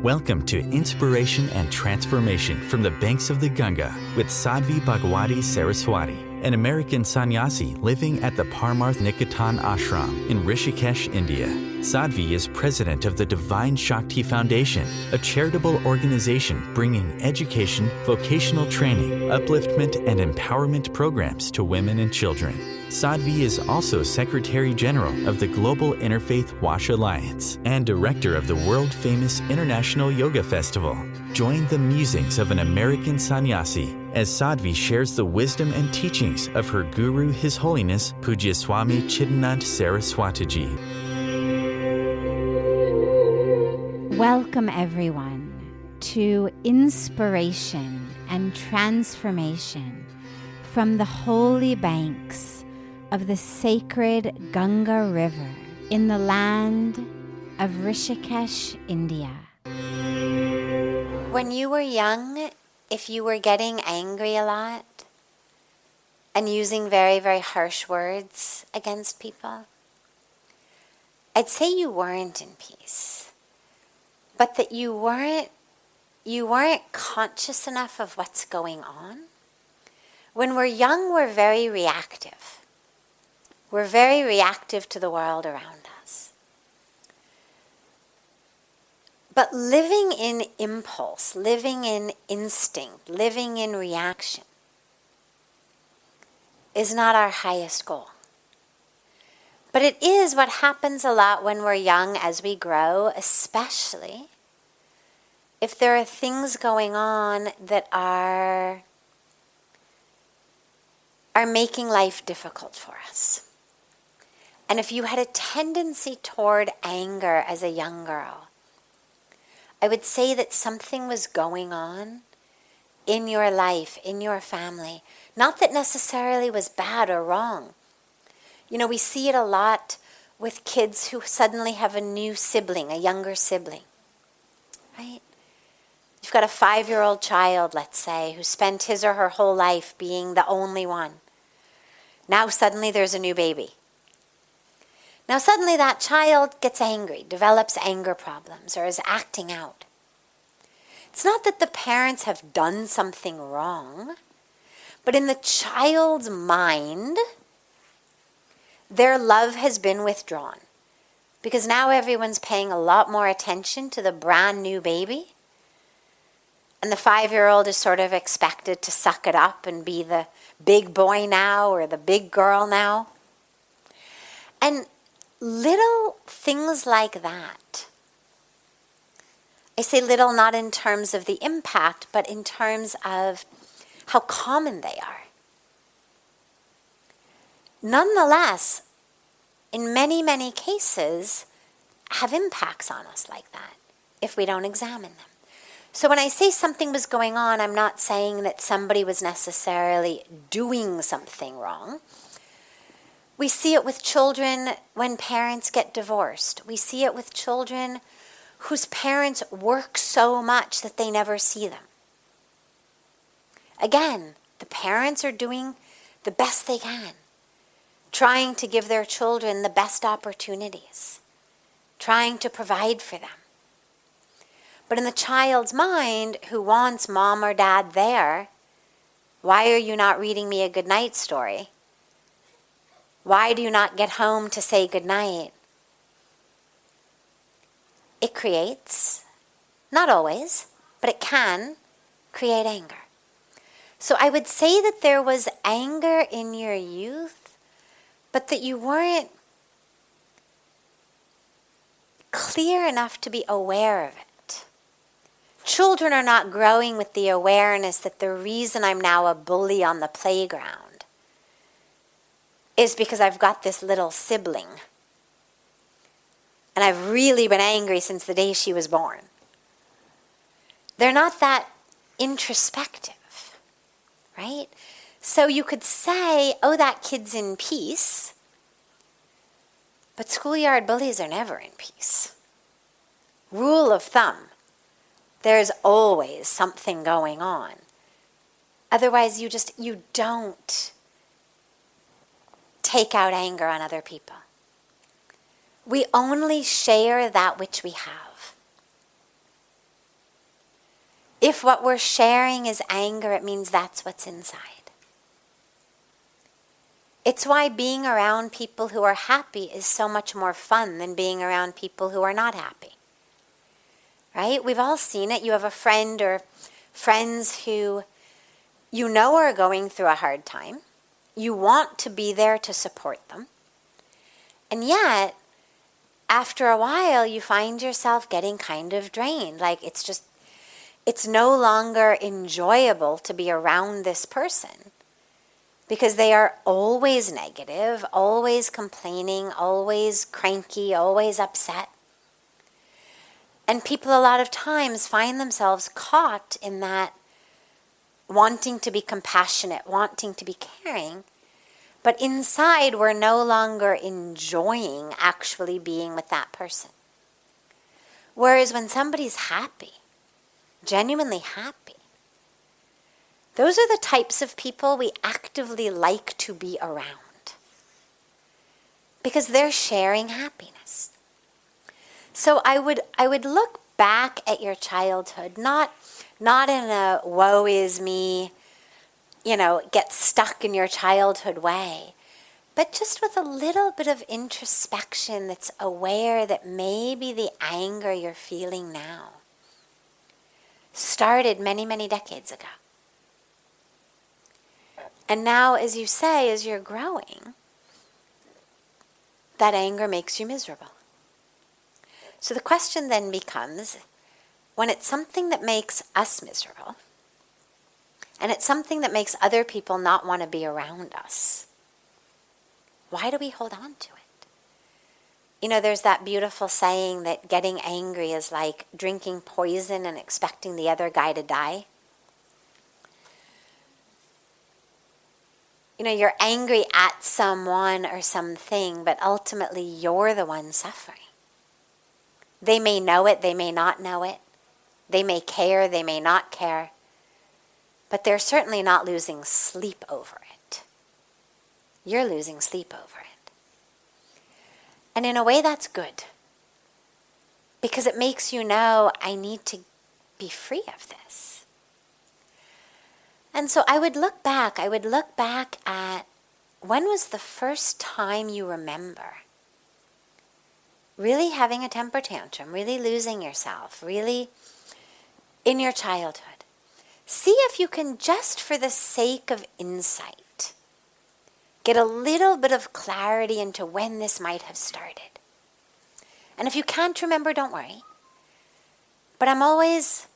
Welcome to Inspiration and Transformation from the Banks of the Ganga with Sadhvi Bhagawati Saraswati, an American sannyasi living at the Parmarth Niketan Ashram in Rishikesh, India. Sadhvi is president of the Divine Shakti Foundation, a charitable organization bringing education, vocational training, upliftment, and empowerment programs to women and children. Sadhvi is also Secretary General of the Global Interfaith Wash Alliance and Director of the world-famous International Yoga Festival. Join the musings of an American sannyasi as Sadhvi shares the wisdom and teachings of her guru, His Holiness Pujya Swami Chidanand Saraswatiji. Welcome everyone to Inspiration and Transformation from the holy banks of the sacred Ganga River in the land of Rishikesh, India. When you were young, if you were getting angry a lot and using very, very harsh words against people, I'd say you weren't in peace, but that you weren't conscious enough of what's going on. When we're young, we're very reactive. We're very reactive to the world around us. But living in impulse, living in instinct, living in reaction is not our highest goal. But it is what happens a lot when we're young as we grow, especially if there are things going on that are making life difficult for us. And if you had a tendency toward anger as a young girl, I would say that something was going on in your life, in your family. Not that necessarily was bad or wrong. You know, we see it a lot with kids who suddenly have a new sibling, a younger sibling, right? You've got a 5-year-old child, let's say, who spent his or her whole life being the only one. Now suddenly there's a new baby. Now suddenly that child gets angry, develops anger problems, or is acting out. It's not that the parents have done something wrong, but in the child's mind, their love has been withdrawn. Because now everyone's paying a lot more attention to the brand new baby. And the 5-year-old is sort of expected to suck it up and be the big boy now or the big girl now. And little things like that. I say little not in terms of the impact, but in terms of how common they are. Nonetheless, in many, many cases, have impacts on us like that if we don't examine them. So when I say something was going on, I'm not saying that somebody was necessarily doing something wrong. We see it with children when parents get divorced. We see it with children whose parents work so much that they never see them. Again, the parents are doing the best they can, trying to give their children the best opportunities, trying to provide for them. But in the child's mind, who wants mom or dad there, why are you not reading me a goodnight story? Why do you not get home to say goodnight? It creates, not always, but it can create anger. So I would say that there was anger in your youth, but that you weren't clear enough to be aware of it. Children are not growing with the awareness that the reason I'm now a bully on the playground is because I've got this little sibling. And I've really been angry since the day she was born. They're not that introspective, right? So you could say, oh, that kid's in peace. But schoolyard bullies are never in peace. Rule of thumb, there's always something going on. Otherwise, you don't take out anger on other people. We only share that which we have. If what we're sharing is anger, it means that's what's inside. It's why being around people who are happy is so much more fun than being around people who are not happy. Right? We've all seen it. You have a friend or friends who you know are going through a hard time. You want to be there to support them. And yet, after a while, you find yourself getting kind of drained. Like it's no longer enjoyable to be around this person because they are always negative, always complaining, always cranky, always upset. And people a lot of times find themselves caught in that wanting to be compassionate, wanting to be caring, but inside we're no longer enjoying actually being with that person. Whereas when somebody's happy, genuinely happy, those are the types of people we actively like to be around because they're sharing happiness. So I would look back at your childhood, not in a woe is me, get stuck in your childhood way, but just with a little bit of introspection that's aware that maybe the anger you're feeling now started many, many decades ago. And now, as you say, as you're growing, that anger makes you miserable. So the question then becomes, when it's something that makes us miserable, and it's something that makes other people not want to be around us, why do we hold on to it? There's that beautiful saying that getting angry is like drinking poison and expecting the other guy to die. You're angry at someone or something, but ultimately you're the one suffering. They may know it, they may not know it. They may care, they may not care. But they're certainly not losing sleep over it. You're losing sleep over it. And in a way, that's good. Because it makes you know, I need to be free of this. And so I would look back at when was the first time you remember really having a temper tantrum, really losing yourself, really in your childhood. See if you can, just for the sake of insight, get a little bit of clarity into when this might have started. And if you can't remember, don't worry. But I'm always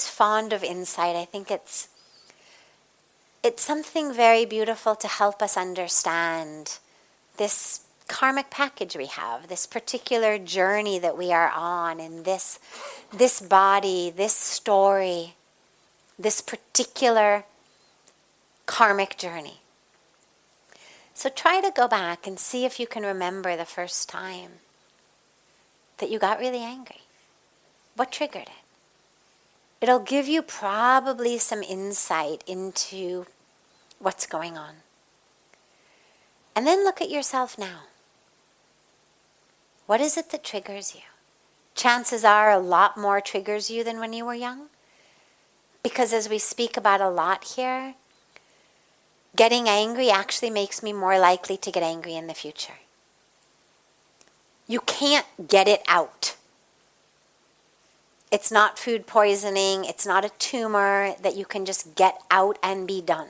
fond of insight. I think it's something very beautiful to help us understand this karmic package we have, this particular journey that we are on, and this body, this story, this particular karmic journey. So try to go back and see if you can remember the first time that you got really angry. What triggered it? It'll give you probably some insight into what's going on. And then look at yourself now. What is it that triggers you? Chances are a lot more triggers you than when you were young. Because as we speak about a lot here, getting angry actually makes me more likely to get angry in the future. You can't get it out. It's not food poisoning. It's not a tumor that you can just get out and be done.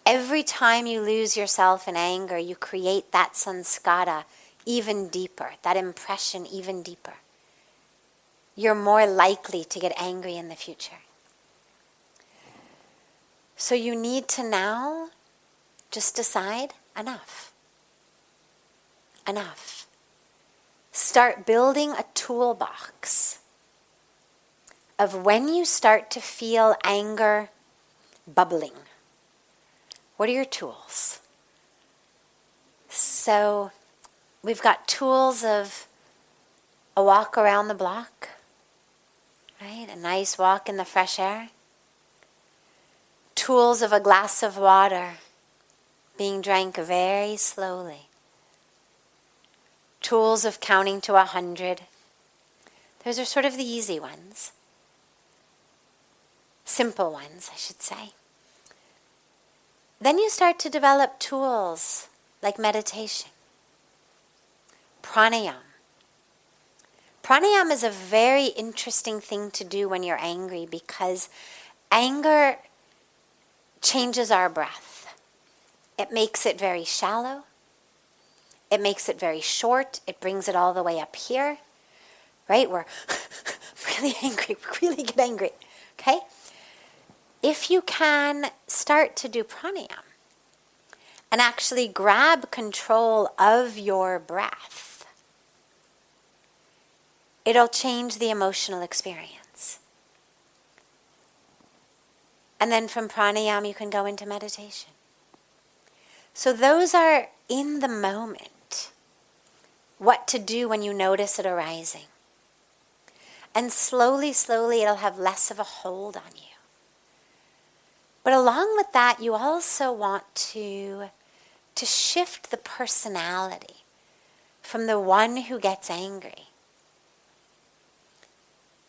Every time you lose yourself in anger, you create that sanskara even deeper, that impression even deeper. You're more likely to get angry in the future. So you need to now just decide, enough. Enough. Start building a toolbox of when you start to feel anger bubbling. What are your tools? So we've got tools of a walk around the block, right? A nice walk in the fresh air. Tools of a glass of water being drank very slowly. Tools of counting to 100. Those are sort of the easy ones. Simple ones, I should say. Then you start to develop tools like meditation, pranayama. Pranayama is a very interesting thing to do when you're angry because anger changes our breath. It makes it very shallow. It makes it very short. It brings it all the way up here, right? We're really angry. We really get angry, okay? If you can start to do pranayama and actually grab control of your breath, it'll change the emotional experience. And then from pranayama, you can go into meditation. So those are in the moment, what to do when you notice it arising. And slowly, slowly, it'll have less of a hold on you. But along with that, you also want to shift the personality from the one who gets angry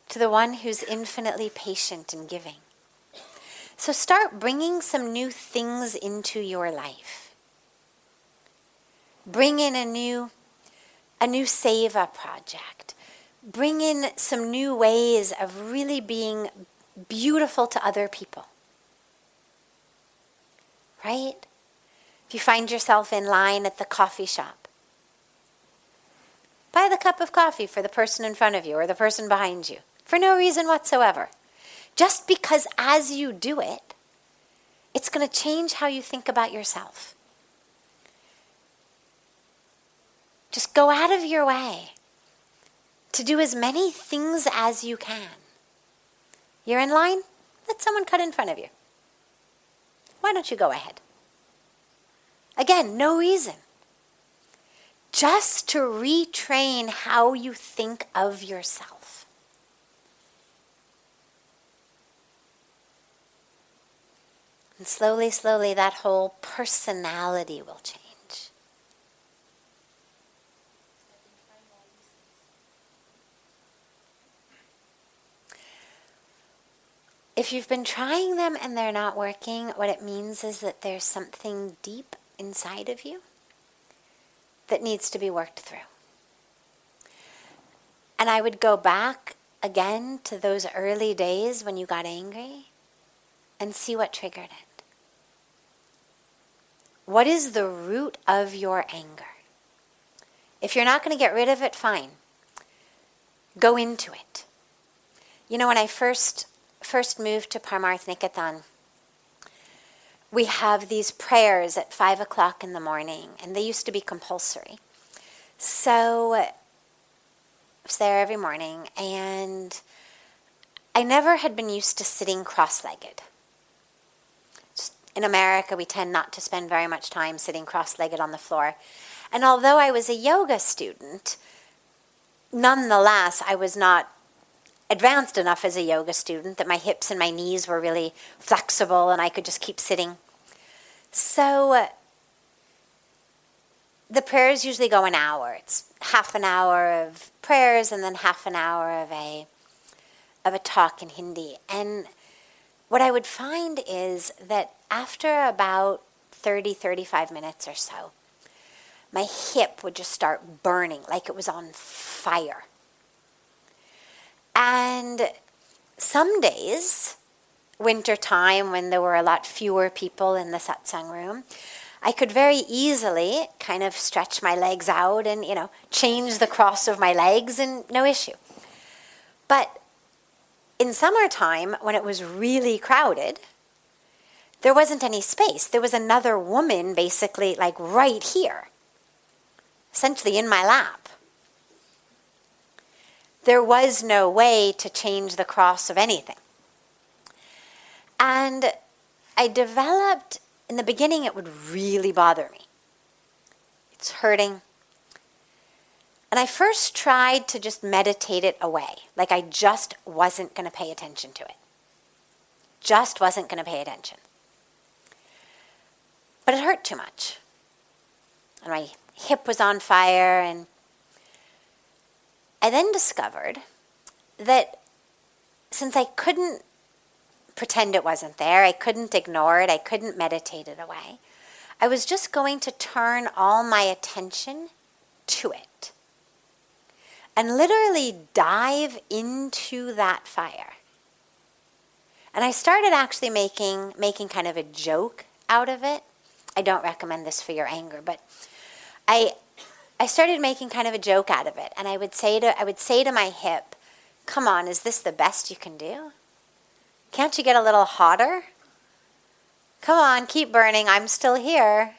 to the one who's infinitely patient and giving. So start bringing some new things into your life. Bring in a new seva project. Bring in some new ways of really being beautiful to other people. Right? If you find yourself in line at the coffee shop, buy the cup of coffee for the person in front of you or the person behind you for no reason whatsoever. Just because as you do it, it's going to change how you think about yourself. Just go out of your way to do as many things as you can. You're in line? Let someone cut in front of you. Why don't you go ahead? Again, no reason. Just to retrain how you think of yourself. And slowly, slowly, that whole personality will change. If you've been trying them and they're not working, what it means is that there's something deep inside of you that needs to be worked through. And I would go back again to those early days when you got angry and see what triggered it. What is the root of your anger? If you're not going to get rid of it, fine. Go into it. You know, when I first moved to Parmarth Niketan, we have these prayers at 5 o'clock in the morning, and they used to be compulsory. So I was there every morning, and I never had been used to sitting cross-legged. Just in America, we tend not to spend very much time sitting cross-legged on the floor. And although I was a yoga student, nonetheless, I was not advanced enough as a yoga student that my hips and my knees were really flexible and I could just keep sitting. So the prayers usually go an hour. It's half an hour of prayers and then half an hour of a talk in Hindi. And what I would find is that after about 35 minutes or so, my hip would just start burning like it was on fire. And some days, winter time, when there were a lot fewer people in the satsang room, I could very easily kind of stretch my legs out and, change the cross of my legs and no issue. But in summertime, when it was really crowded, there wasn't any space. There was another woman basically like right here, essentially in my lap. There was no way to change the cross of anything. And I developed, in the beginning it would really bother me. It's hurting. And I first tried to just meditate it away. Like I just wasn't going to pay attention to it. Just wasn't going to pay attention. But it hurt too much. And my hip was on fire, and I then discovered that since I couldn't pretend it wasn't there, I couldn't ignore it, I couldn't meditate it away, I was just going to turn all my attention to it and literally dive into that fire. And I started actually making kind of a joke out of it. I don't recommend this for your anger, but I started making kind of a joke out of it. And I would say to my hip, come on, is this the best you can do? Can't you get a little hotter? Come on, keep burning, I'm still here.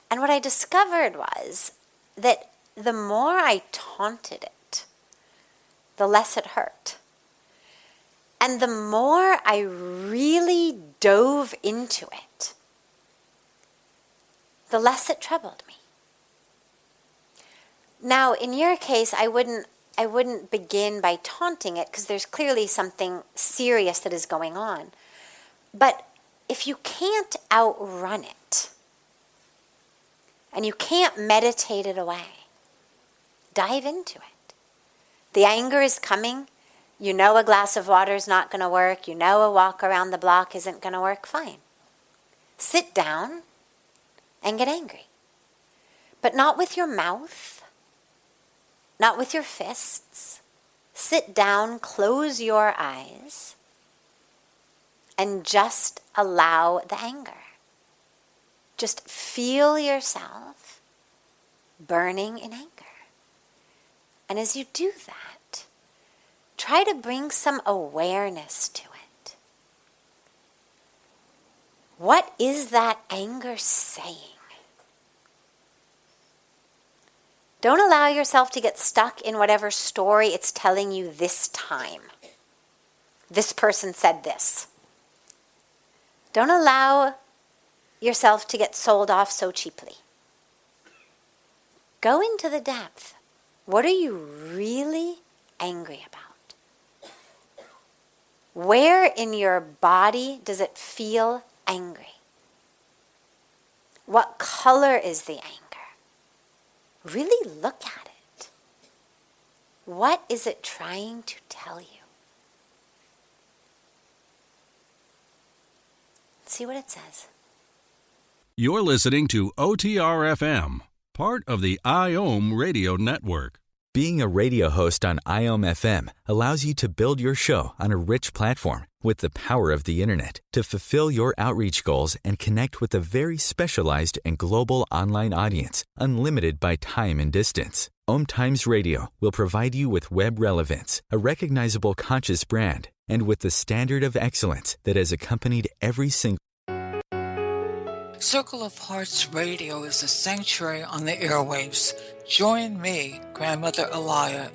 And what I discovered was that the more I taunted it, the less it hurt. And the more I really dove into it, the less it troubled me. Now, in your case, I wouldn't begin by taunting it because there's clearly something serious that is going on. But if you can't outrun it and you can't meditate it away, dive into it. The anger is coming. You know a glass of water is not going to work. You know a walk around the block isn't going to work. Fine. Sit down and get angry. But not with your mouth, not with your fists. Sit down, close your eyes, and just allow the anger. Just feel yourself burning in anger. And as you do that, try to bring some awareness to it. What is that anger saying? Don't allow yourself to get stuck in whatever story it's telling you this time. This person said this. Don't allow yourself to get sold off so cheaply. Go into the depth. What are you really angry about? Where in your body does it feel angry? What color is the anger? Really look at it. What is it trying to tell you? See what it says. You're listening to OTR-FM, part of the IOM radio network. Being a radio host on IOM FM allows you to build your show on a rich platform with the power of the internet to fulfill your outreach goals and connect with a very specialized and global online audience, unlimited by time and distance. OMTimes Radio will provide you with web relevance, a recognizable conscious brand, and with the standard of excellence that has accompanied every single Circle of Hearts Radio is a sanctuary on the airwaves. Join me, Grandmother Alaya,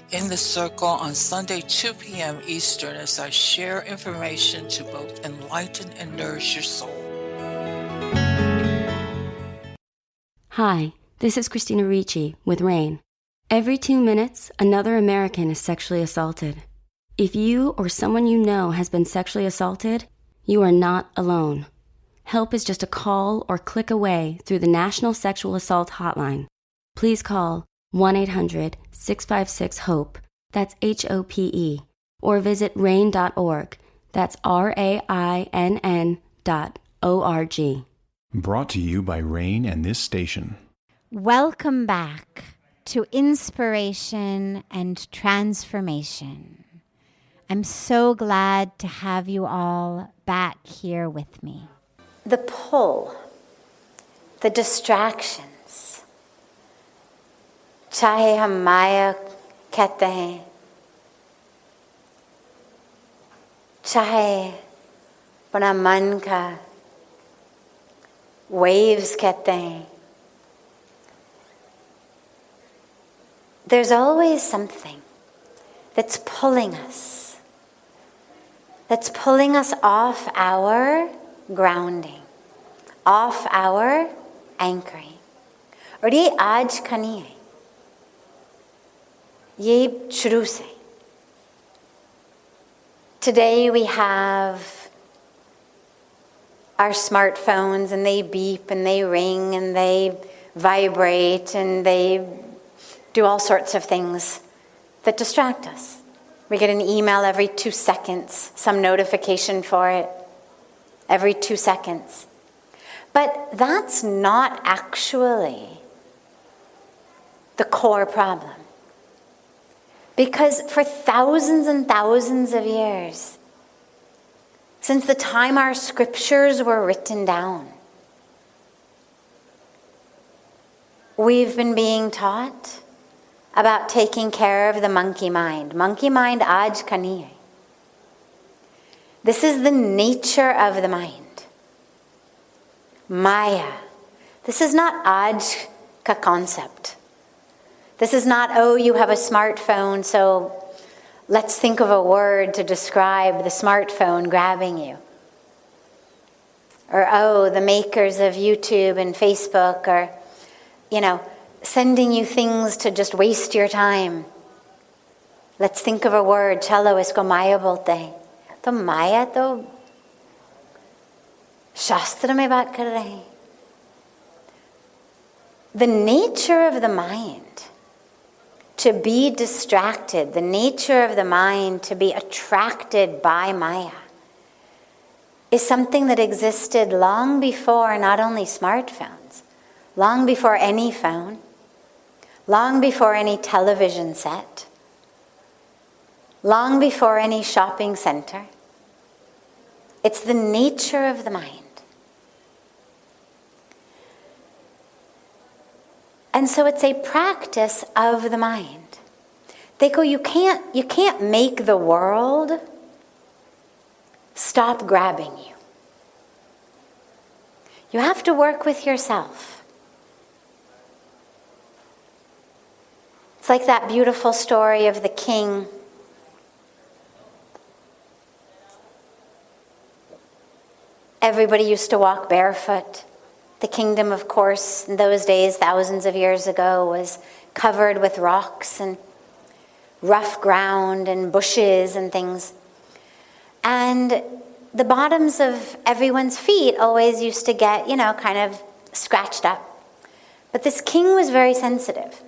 in the circle on Sunday, 2 p.m. Eastern as I share information to both enlighten and nourish your soul. Hi, this is Christina Ricci with RAIN. Every 2 minutes, another American is sexually assaulted. If you or someone you know has been sexually assaulted, you are not alone. Help is just a call or click away through the National Sexual Assault Hotline. Please call 1-800-656-HOPE, that's HOPE, or visit rain.org, that's RAINN.org. Brought to you by RAIN and this station. Welcome back to Inspiration and Transformation. I'm so glad to have you all back here with me. The pull, the distractions, चाहे हम माया कहते हैं, चाहे अपना मन का waves कहते हैं, there's always something that's pulling us off our grounding, off our anchoring. और ये आज का नहीं है, ये शुरू से. Today we have our smartphones and they beep and they ring and they vibrate and they do all sorts of things that distract us. We get an email every 2 seconds, some notification for it every 2 seconds. But that's not actually the core problem. Because for thousands and thousands of years, since the time our scriptures were written down, we've been being taught about taking care of the monkey mind. Monkey mind aaj ka nahi hai. This is the nature of the mind. Maya. This is not aaj ka concept. This is not, oh, you have a smartphone, so let's think of a word to describe the smartphone grabbing you. Or, oh, the makers of YouTube and Facebook are, sending you things to just waste your time. Let's think of a word. Chalo, isko maya bolte hain. To maya to shastra mein baat kar rahe hain. The nature of the mind to be distracted, the nature of the mind to be attracted by Maya, is something that existed long before not only smartphones, long before any phone, long before any television set, long before any shopping center. It's the nature of the mind. And so it's a practice of the mind. Dekho, you can't make the world stop grabbing you. You have to work with yourself. It's like that beautiful story of the king. Everybody used to walk barefoot. The kingdom, of course, in those days, thousands of years ago, was covered with rocks and rough ground and bushes and things. And the bottoms of everyone's feet always used to get, kind of scratched up. But this king was very sensitive.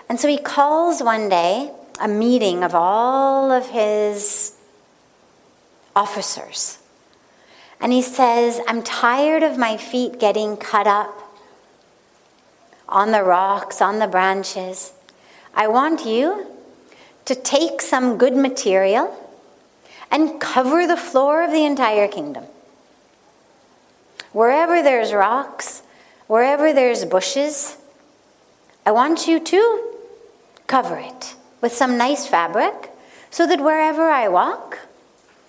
And so he calls one day a meeting of all of his officers. And he says, I'm tired of my feet getting cut up on the rocks, on the branches. I want you to take some good material and cover the floor of the entire kingdom. Wherever there's rocks, wherever there's bushes, I want you to cover it with some nice fabric so that wherever I walk,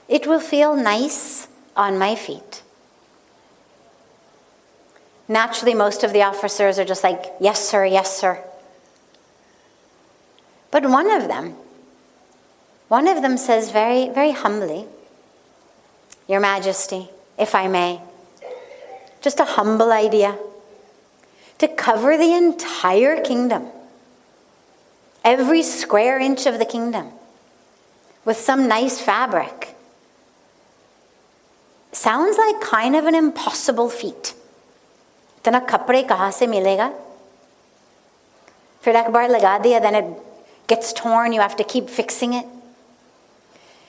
it will feel nice on my feet. Naturally, most of the officers are just like, yes, sir, yes, sir. But one of them says very, very humbly, Your Majesty, if I may, just a humble idea, to cover the entire kingdom, every square inch of the kingdom, with some nice fabric. Sounds like kind of an impossible feat. इतना कपड़े कहाँ से मिलेगा? फिर एक बार लगा दिया, then it gets torn, you have to keep fixing it.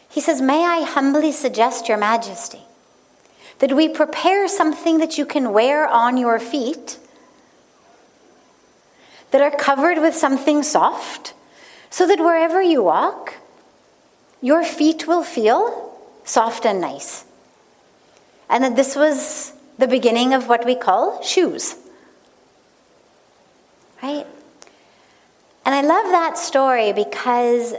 He says, may I humbly suggest, Your Majesty, that we prepare something that you can wear on your feet that are covered with something soft, so that wherever you walk, your feet will feel soft and nice. And that this was the beginning of what we call shoes. Right? And I love that story because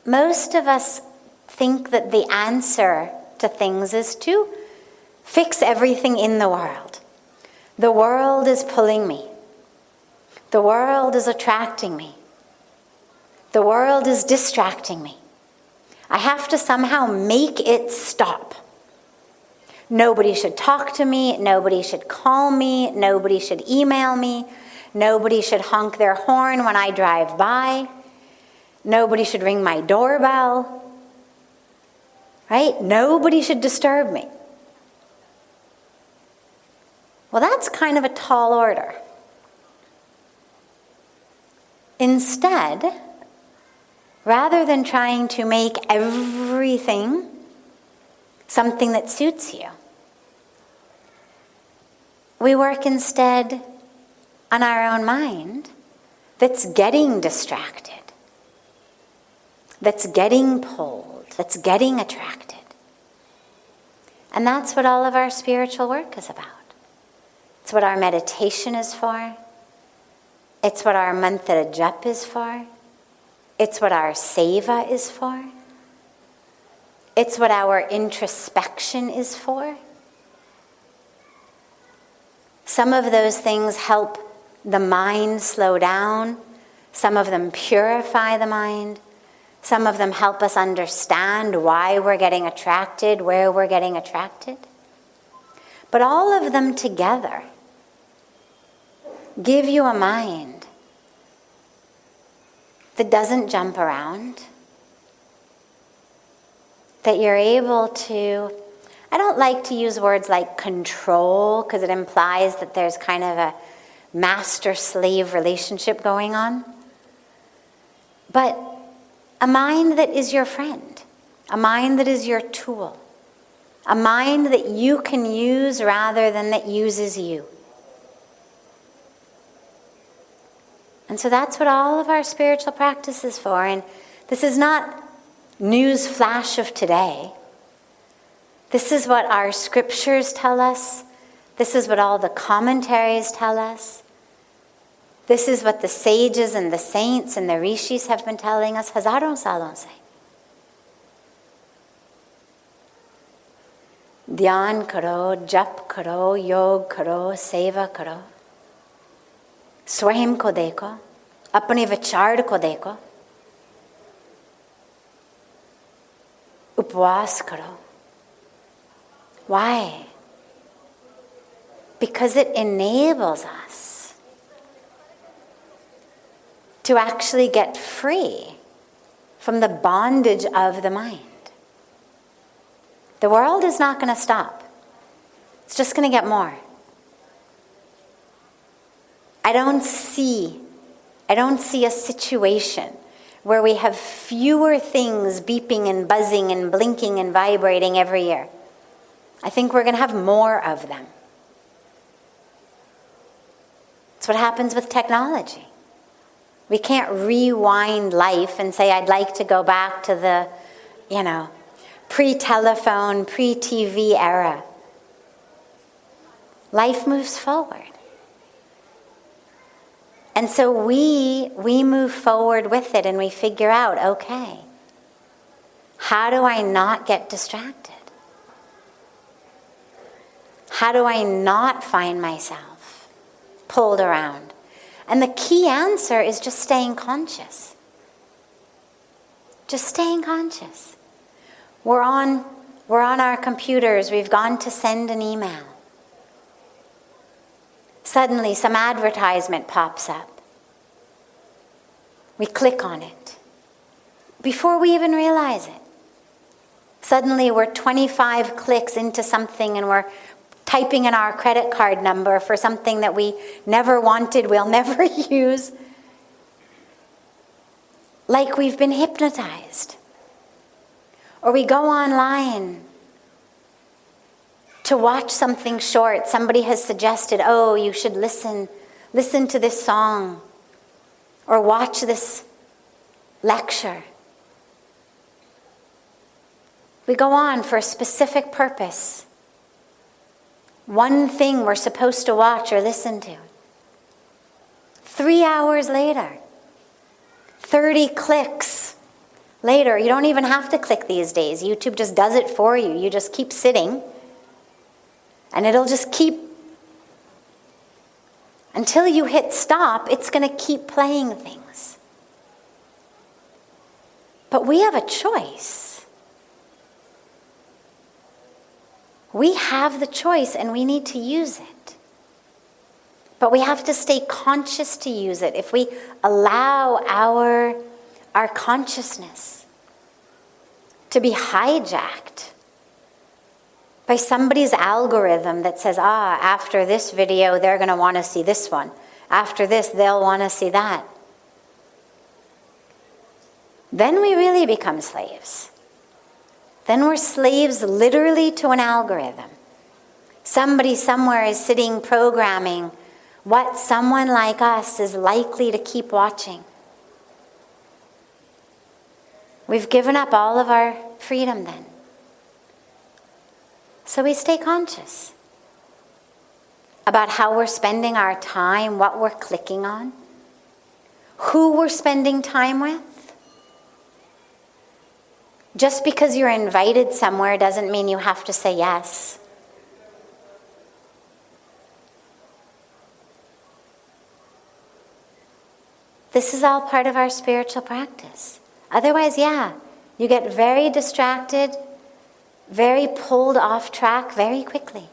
most of us think that the answer to things is to fix everything in the world. The world is pulling me. The world is attracting me. The world is distracting me. I have to somehow make it stop. Nobody should talk to me. Nobody should call me. Nobody should email me. Nobody should honk their horn when I drive by. Nobody should ring my doorbell. Right? Nobody should disturb me. Well, that's kind of a tall order. Instead, rather than trying to make everything something that suits you, we work instead on our own mind that's getting distracted, that's getting pulled, that's getting attracted. And that's what all of our spiritual work is about. It's what our meditation is for. It's what our mantra jap is for. It's what our seva is for. It's what our introspection is for. Some of those things help the mind slow down. Some of them purify the mind. Some of them help us understand why we're getting attracted, where we're getting attracted. But all of them together give you a mind that doesn't jump around, that you're able to, I don't like to use words like control because it implies that there's kind of a master-slave relationship going on, but a mind that is your friend, a mind that is your tool, a mind that you can use rather than that uses you. And so that's what all of our spiritual practice is for. And this is not news flash of today. This is what our scriptures tell us. This is what all the commentaries tell us. This is what the sages and the saints and the rishis have been telling us. Hazaron salon se. Dhyan karo, jap karo, yog karo, seva karo. स्वयं को देखो, अपने विचार को देखो, उपवास करो. Why? Because it enables us to actually get free from the bondage of the mind. The world is not going to stop. It's just going to get more. I don't see a situation where we have fewer things beeping and buzzing and blinking and vibrating every year. I think we're going to have more of them. It's what happens with technology. We can't rewind life and say, I'd like to go back to the, pre-telephone, pre-TV era. Life moves forward. And so we move forward with it and we figure out, okay, how do I not get distracted? How do I not find myself pulled around? And the key answer is just staying conscious. Just staying conscious. We're on our computers, we've gone to send an email. Suddenly, some advertisement pops up. We click on it. Before we even realize it, suddenly we're 25 clicks into something and we're typing in our credit card number for something that we never wanted, we'll never use. Like we've been hypnotized. Or we go online to watch something short. Somebody has suggested, oh, you should listen to this song or watch this lecture. We go on for a specific purpose. One thing we're supposed to watch or listen to. 3 hours later, 30 clicks later, you don't even have to click these days. YouTube just does it for you. You just keep sitting. And it'll just keep, until you hit stop, it's going to keep playing things. But we have a choice. We have the choice and we need to use it. But we have to stay conscious to use it. If we allow our consciousness to be hijacked by somebody's algorithm that says, after this video, they're going to want to see this one. After this, they'll want to see that. then we really become slaves. Then we're slaves literally to an algorithm. Somebody somewhere is sitting programming what someone like us is likely to keep watching. We've given up all of our freedom then. So we stay conscious about how we're spending our time, what we're clicking on, who we're spending time with. Just because you're invited somewhere doesn't mean you have to say yes. This is all part of our spiritual practice. Otherwise, you get very distracted, very pulled off track very quickly.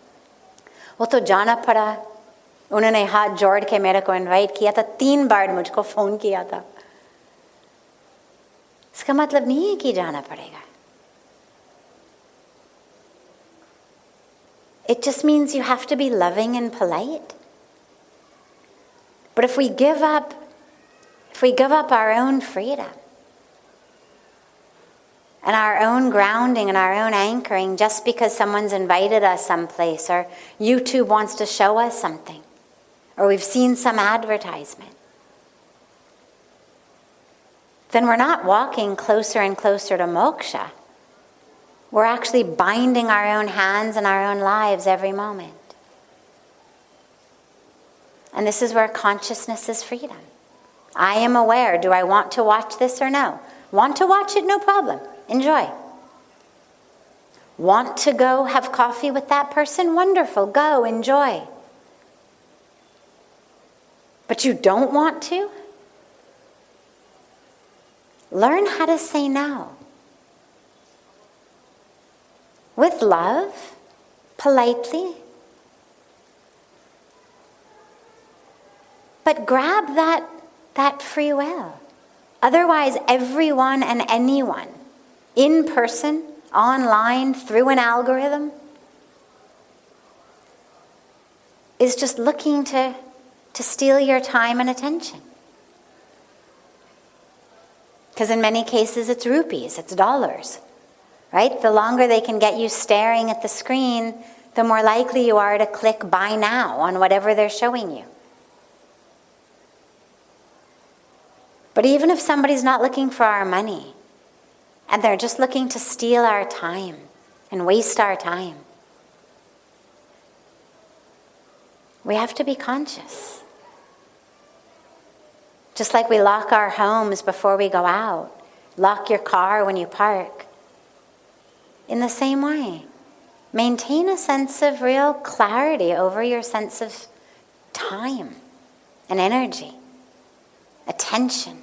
वो तो जाना पड़ा, उन्होंने हाथ जोड़ के मेरे को इनवाइट किया था, 3 बार मुझको फ़ोन किया था. इसका मतलब नहीं है कि जाना पड़ेगा. It just means you have to be loving and polite. But if we give up our own freedom and our own grounding and our own anchoring just because someone's invited us someplace, or YouTube wants to show us something, or we've seen some advertisement, then we're not walking closer and closer to moksha. We're actually binding our own hands and our own lives every moment. And this is where consciousness is freedom. I am aware. Do I want to watch this or no? Want to watch it? No problem. Enjoy. Want to go have coffee with that person? Wonderful. Go, enjoy. But you don't want to? Learn how to say no. With love, politely. But grab that free will. Otherwise, everyone and anyone, in person, online, through an algorithm, is just looking to steal your time and attention. Because in many cases, it's rupees, it's dollars, right? The longer they can get you staring at the screen, the more likely you are to click buy now on whatever they're showing you. But even if somebody's not looking for our money, and they're just looking to steal our time and waste our time, we have to be conscious. Just like we lock our homes before we go out, lock your car when you park. In the same way, maintain a sense of real clarity over your sense of time and energy, attention.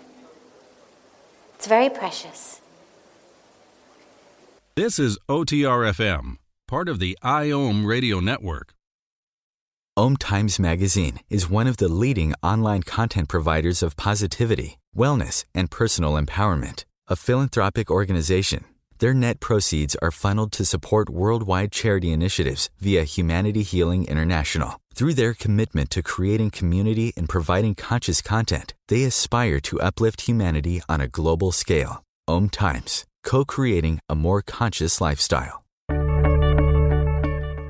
It's very precious. This is OTR-FM, part of the IOM radio network. OMTimes magazine is one of the leading online content providers of positivity, wellness, and personal empowerment. A philanthropic organization, their net proceeds are funneled to support worldwide charity initiatives via Humanity Healing International. Through their commitment to creating community and providing conscious content, they aspire to uplift humanity on a global scale. OMTimes, co-creating a more conscious lifestyle.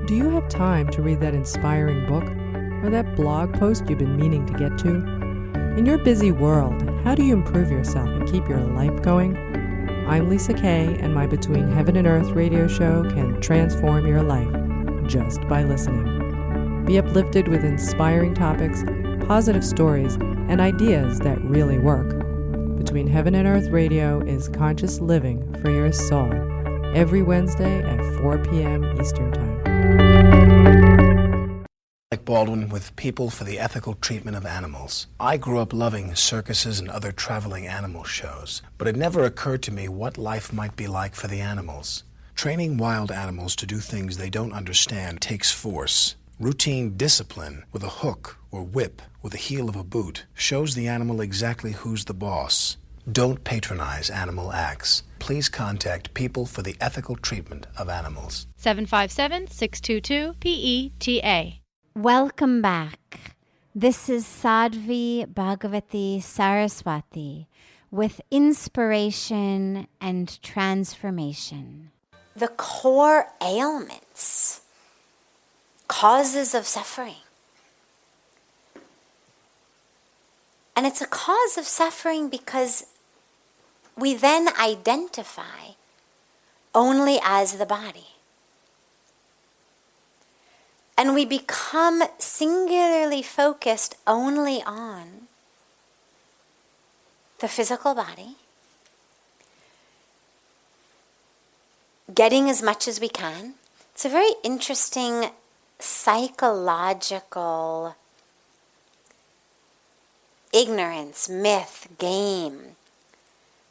Do you have time to read that inspiring book or that blog post you've been meaning to get to? In your busy world, how do you improve yourself and keep your life going? I'm Lisa Kay, and my Between Heaven and Earth radio show can transform your life just by listening. Be uplifted with inspiring topics, positive stories, and ideas that really work. Between Heaven and Earth radio is conscious living for your soul, every Wednesday at 4 p.m. Eastern Time. Like Baldwin with People for the Ethical Treatment of Animals. I grew up loving circuses and other traveling animal shows, but it never occurred to me what life might be like for the animals. Training wild animals to do things they don't understand takes force. Routine discipline with a hook or whip with the heel of a boot shows the animal exactly who's the boss. Don't patronize animal acts. Please contact People for the Ethical Treatment of Animals. 757-622-PETA. Welcome back. This is Sadhvi Bhagawati Saraswati with inspiration and transformation. The core ailments, causes of suffering. And it's a cause of suffering because we then identify only as the body. And we become singularly focused only on the physical body, getting as much as we can. It's a very interesting psychological ignorance, myth, game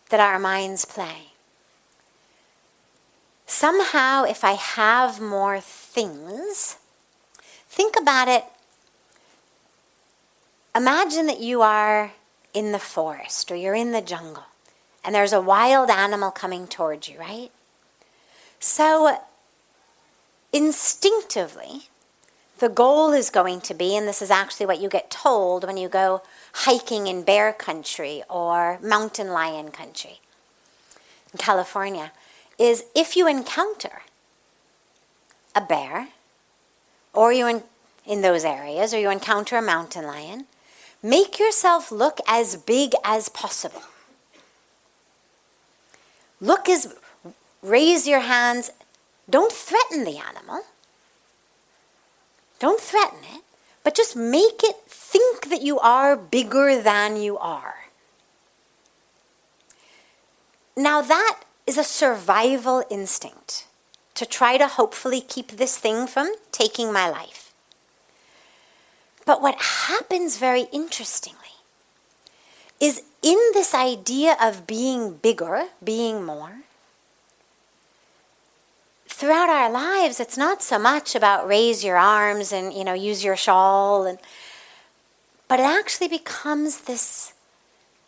that our minds play. Somehow, if I have more things, think about it. Imagine that you are in the forest or you're in the jungle and there's a wild animal coming towards you, right? So instinctively, the goal is going to be, and this is actually what you get told when you go hiking in bear country or mountain lion country in California, is if you encounter a bear, or you in those areas, or you encounter a mountain lion, make yourself look as big as possible. Raise your hands. Don't threaten the animal. Don't threaten it, but just make it think that you are bigger than you are. Now that is a survival instinct to try to hopefully keep this thing from taking my life. But what happens very interestingly is in this idea of being bigger, being more, throughout our lives, it's not so much about raise your arms and, use your shawl, but it actually becomes this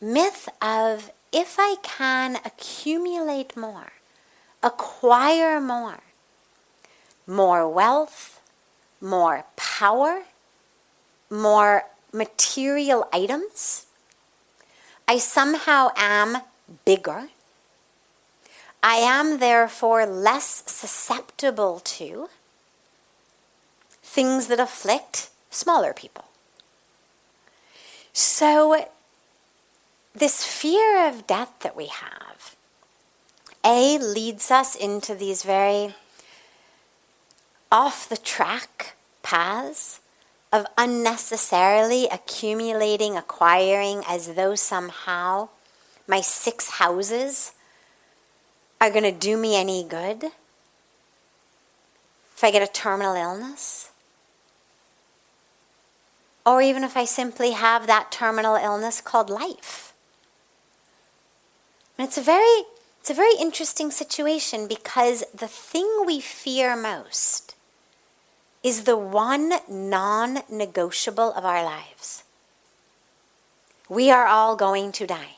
myth of if I can accumulate more, acquire more wealth, more power, more material items, I somehow am bigger. I am therefore less susceptible to things that afflict smaller people. So this fear of death that we have, leads us into these very off-the-track paths of unnecessarily accumulating, acquiring, as though somehow my 6 houses are going to do me any good if I get a terminal illness, or even if I simply have that terminal illness called life. And it's a very interesting situation because the thing we fear most is the one non-negotiable of our lives. We are all going to die.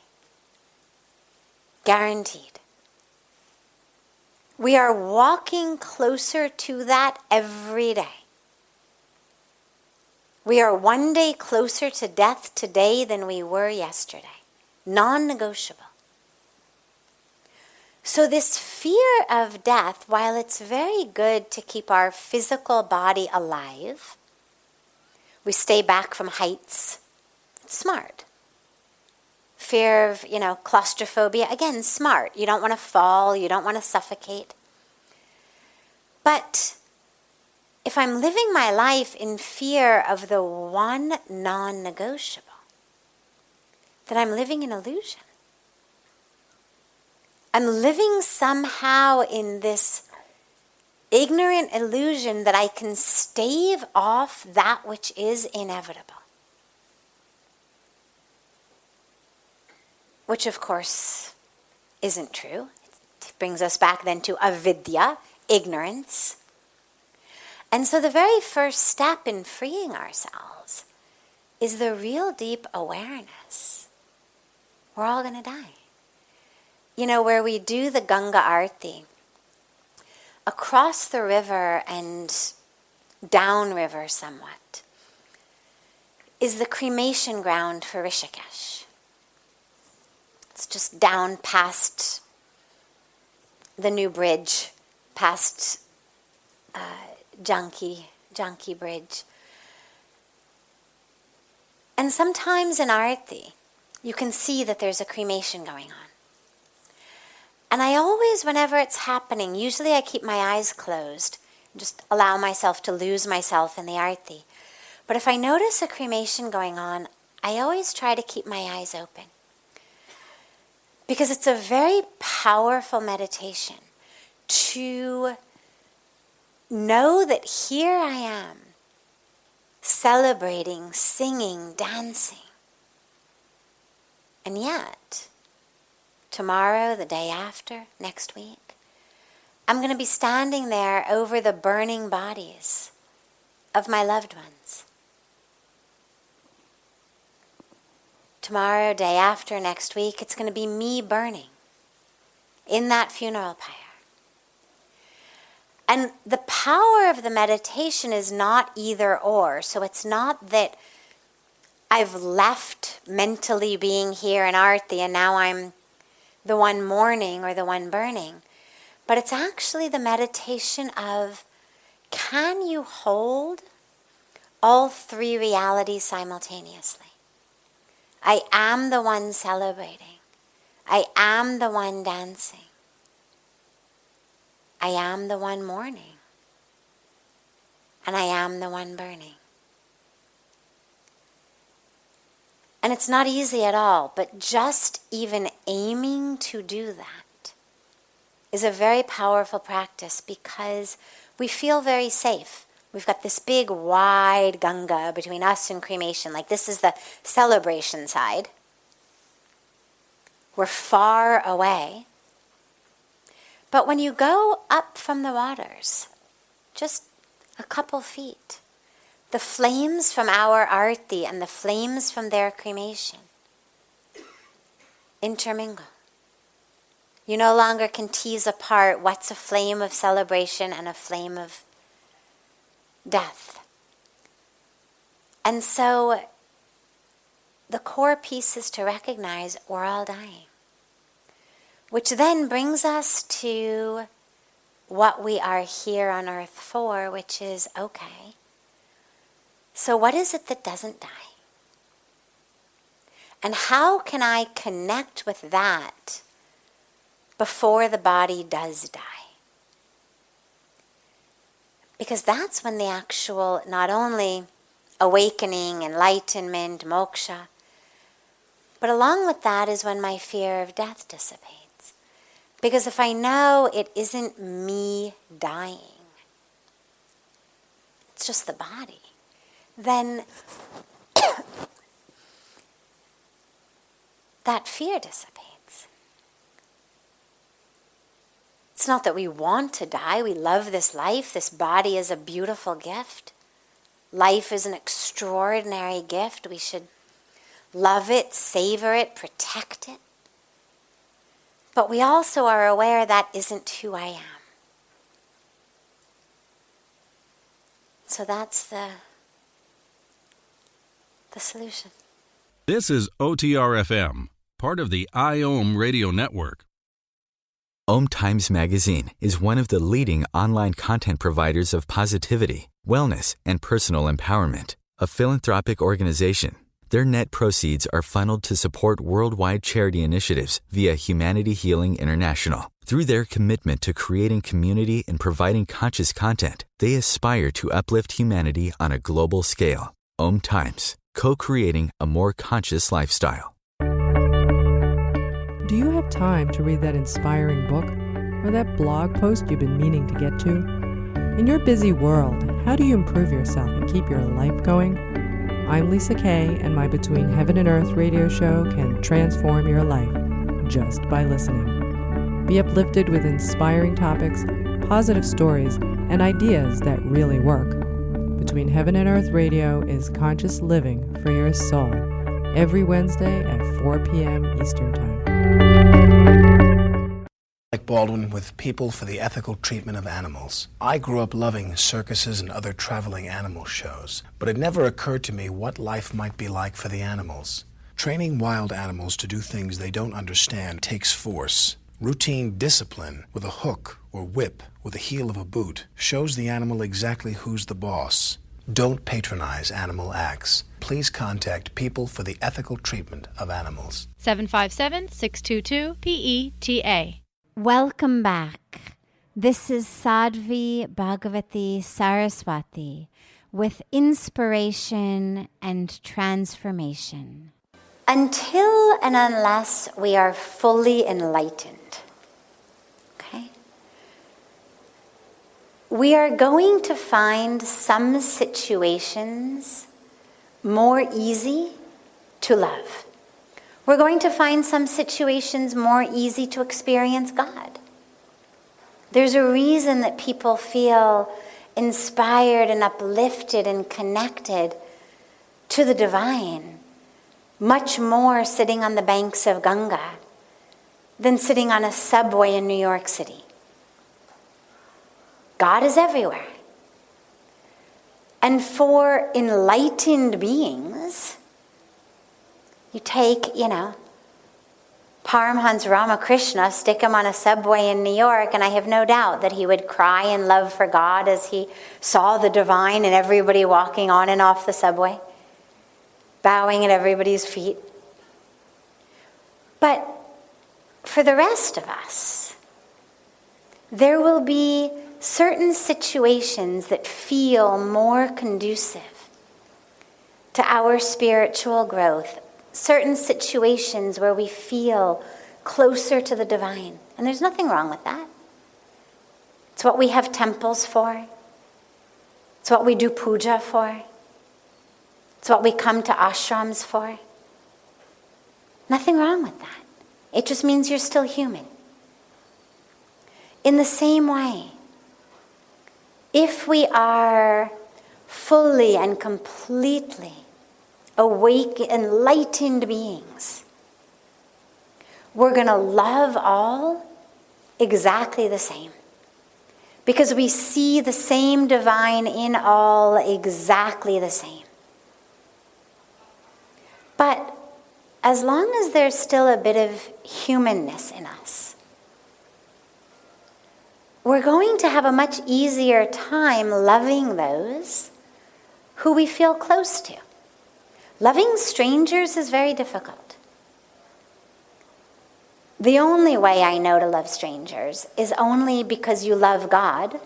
Guaranteed. We are walking closer to that every day. We are one day closer to death today than we were yesterday. Non-negotiable. So this fear of death, while it's very good to keep our physical body alive, we stay back from heights. It's smart. Fear of, claustrophobia, again, smart. You don't want to fall, you don't want to suffocate. But if I'm living my life in fear of the one non-negotiable, then I'm living in illusion. I'm living somehow in this ignorant illusion that I can stave off that which is inevitable. Which, of course, isn't true. It brings us back then to avidya, ignorance. And so the very first step in freeing ourselves is the real deep awareness. We're all going to die. Where we do the Ganga Arti, across the river and downriver somewhat, is the cremation ground for Rishikesh. It's just down past the new bridge, past Junkie Bridge. And sometimes in Arati, you can see that there's a cremation going on. And I always, whenever it's happening, usually I keep my eyes closed, just allow myself to lose myself in the Arati. But if I notice a cremation going on, I always try to keep my eyes open. Because it's a very powerful meditation to know that here I am, celebrating, singing, dancing. And yet, tomorrow, the day after, next week, I'm going to be standing there over the burning bodies of my loved ones. Tomorrow, day after, next week, it's going to be me burning in that funeral pyre. And the power of the meditation is not either or. So it's not that I've left mentally being here in Arati and now I'm the one mourning or the one burning. But it's actually the meditation of, can you hold all three realities simultaneously? I am the one celebrating. I am the one dancing. I am the one mourning. And I am the one burning. And it's not easy at all, but just even aiming to do that is a very powerful practice because we feel very safe. We've got this big, wide Ganga between us and cremation. Like this is the celebration side. We're far away. But when you go up from the waters, just a couple feet, the flames from our arti and the flames from their cremation intermingle. You no longer can tease apart what's a flame of celebration and a flame of death. And so the core piece is to recognize we're all dying. Which then brings us to what we are here on earth for, which is, okay, so what is it that doesn't die? And how can I connect with that before the body does die? Because that's when the actual, not only awakening, enlightenment, moksha, but along with that is when my fear of death dissipates. Because if I know it isn't me dying, it's just the body, then that fear dissipates. It's not that we want to die. We love this life. This body is a beautiful gift. Life is an extraordinary gift. We should love it, savor it, protect it. But we also are aware that isn't who I am. So that's the solution. This is OTR-FM, part of the IOM radio network. OMTimes magazine is one of the leading online content providers of positivity, wellness, and personal empowerment. A philanthropic organization, their net proceeds are funneled to support worldwide charity initiatives via Humanity Healing International. Through their commitment to creating community and providing conscious content, they aspire to uplift humanity on a global scale. OMTimes, co-creating a more conscious lifestyle. Do you have time to read that inspiring book or that blog post you've been meaning to get to? In your busy world, how do you improve yourself and keep your life going? I'm Lisa Kay, and my Between Heaven and Earth radio show can transform your life just by listening. Be uplifted with inspiring topics, positive stories, and ideas that really work. Between Heaven and Earth radio is conscious living for your soul, every Wednesday at 4 p.m. Eastern Time. Like Baldwin with People for the Ethical Treatment of Animals. I grew up loving circuses and other traveling animal shows, but it never occurred to me what life might be like for the animals. Training wild animals to do things they don't understand takes force. Routine discipline with a hook or whip with the heel of a boot shows the animal exactly who's the boss. Don't patronize animal acts. Please contact People for the Ethical Treatment of Animals. 757-622-PETA. Welcome back. This is Sadhvi Bhagawati Saraswati with Inspiration and Transformation. Until and unless we are fully enlightened, okay, we are going to find some situations more easy to love. We're going to find some situations more easy to experience God. There's a reason that people feel inspired and uplifted and connected to the divine much more sitting on the banks of Ganga than sitting on a subway in New York City. God is everywhere. And for enlightened beings, you take, Paramahansa Ramakrishna, stick him on a subway in New York, and I have no doubt that he would cry in love for God as he saw the divine and everybody walking on and off the subway, bowing at everybody's feet. But for the rest of us, there will be certain situations that feel more conducive to our spiritual growth, certain situations where we feel closer to the divine. And there's nothing wrong with that. It's what we have temples for. It's what we do puja for. It's what we come to ashrams for. Nothing wrong with that. It just means you're still human. In the same way, if we are fully and completely awake, enlightened beings, we're going to love all exactly the same. Because we see the same divine in all exactly the same. But as long as there's still a bit of humanness in us, we're going to have a much easier time loving those who we feel close to. Loving strangers is very difficult. The only way I know to love strangers is only because you love God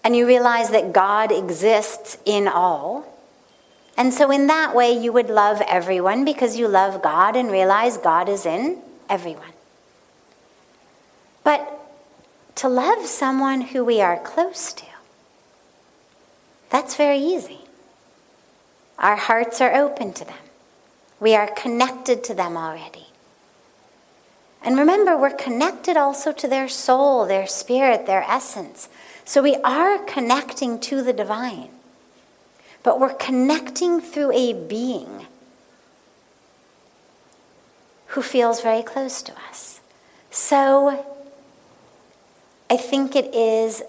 and you realize that God exists in all. And so in that way you would love everyone because you love God and realize God is in everyone. But to love someone who we are close to, that's very easy. Our hearts are open to them. We are connected to them already. And remember, we're connected also to their soul, their spirit, their essence. So we are connecting to the divine. But we're connecting through a being who feels very close to us. So I think it is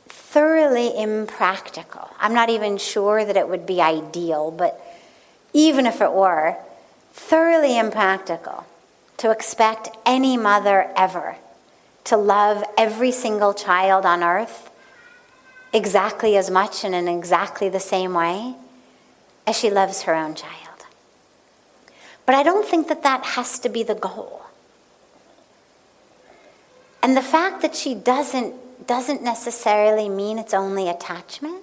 thoroughly impractical. I'm not even sure that it would be ideal, but even if it were, thoroughly impractical to expect any mother ever to love every single child on earth exactly as much and in exactly the same way as she loves her own child. But I don't think that that has to be the goal. And the fact that she doesn't necessarily mean it's only attachment.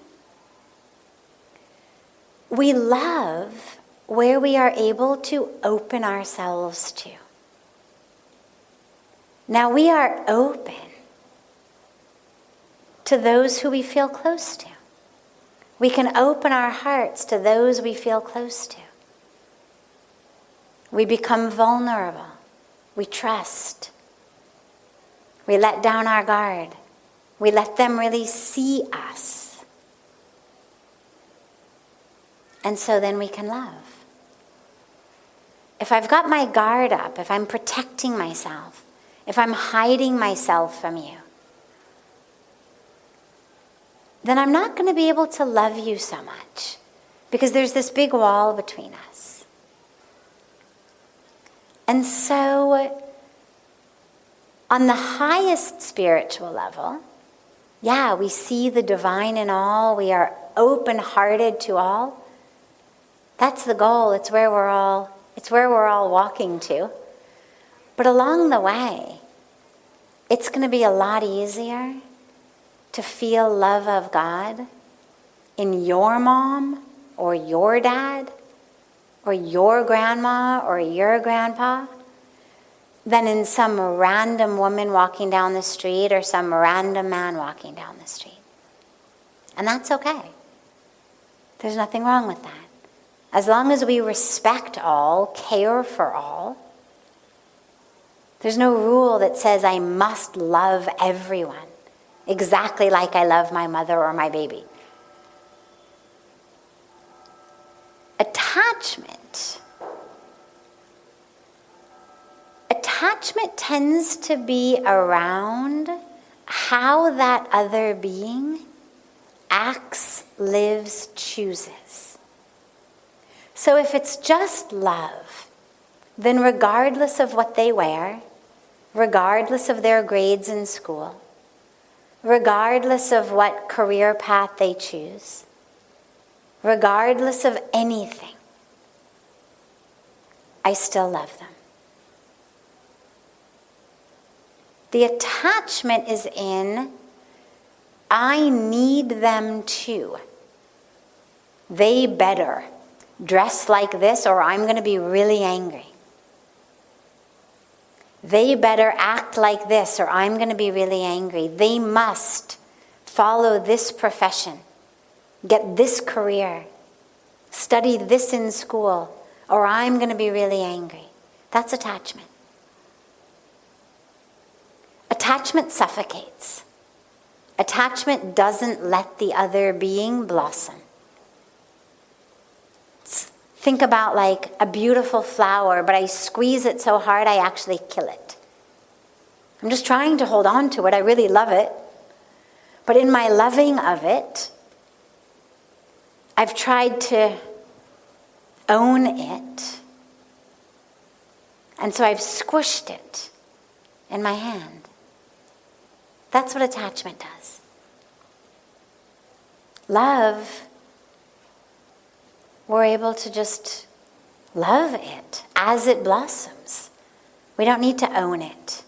We love where we are able to open ourselves to. Now we are open to those who we feel close to. We can open our hearts to those we feel close to. We become vulnerable. We trust. We let down our guard. We let them really see us. And so then we can love. If I've got my guard up, if I'm protecting myself, if I'm hiding myself from you, then I'm not going to be able to love you so much because there's this big wall between us. And so, on the highest spiritual level, yeah, we see the divine in all. We are open-hearted to all. That's the goal. It's where we're all walking to. But along the way, it's going to be a lot easier to feel love of God in your mom or your dad or your grandma or your grandpa than in some random woman walking down the street or some random man walking down the street. And that's okay. There's nothing wrong with that. As long as we respect all, care for all, there's no rule that says I must love everyone exactly like I love my mother or my baby. Attachment tends to be around how that other being acts, lives, chooses. So if it's just love, then regardless of what they wear, regardless of their grades in school, regardless of what career path they choose, regardless of anything, I still love them. The attachment is in, I need them to. They better dress like this or I'm going to be really angry. They better act like this or I'm going to be really angry. They must follow this profession, get this career, study this in school, or I'm going to be really angry. That's attachment. Attachment suffocates. Attachment doesn't let the other being blossom. Think about like a beautiful flower, but I squeeze it so hard I actually kill it. I'm just trying to hold on to it. I really love it. But in my loving of it, I've tried to own it. And so I've squished it in my hand. That's what attachment does. Love, we're able to just love it as it blossoms. We don't need to own it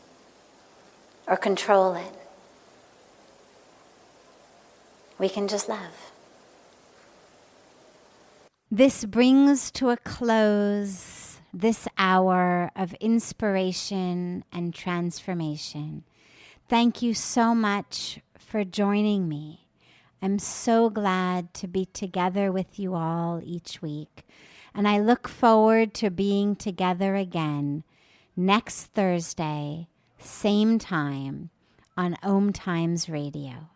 or control it. We can just love. This brings to a close this hour of inspiration and transformation. Thank you so much for joining me. I'm so glad to be together with you all each week, and I look forward to being together again next Thursday, same time, on OMTimes Radio.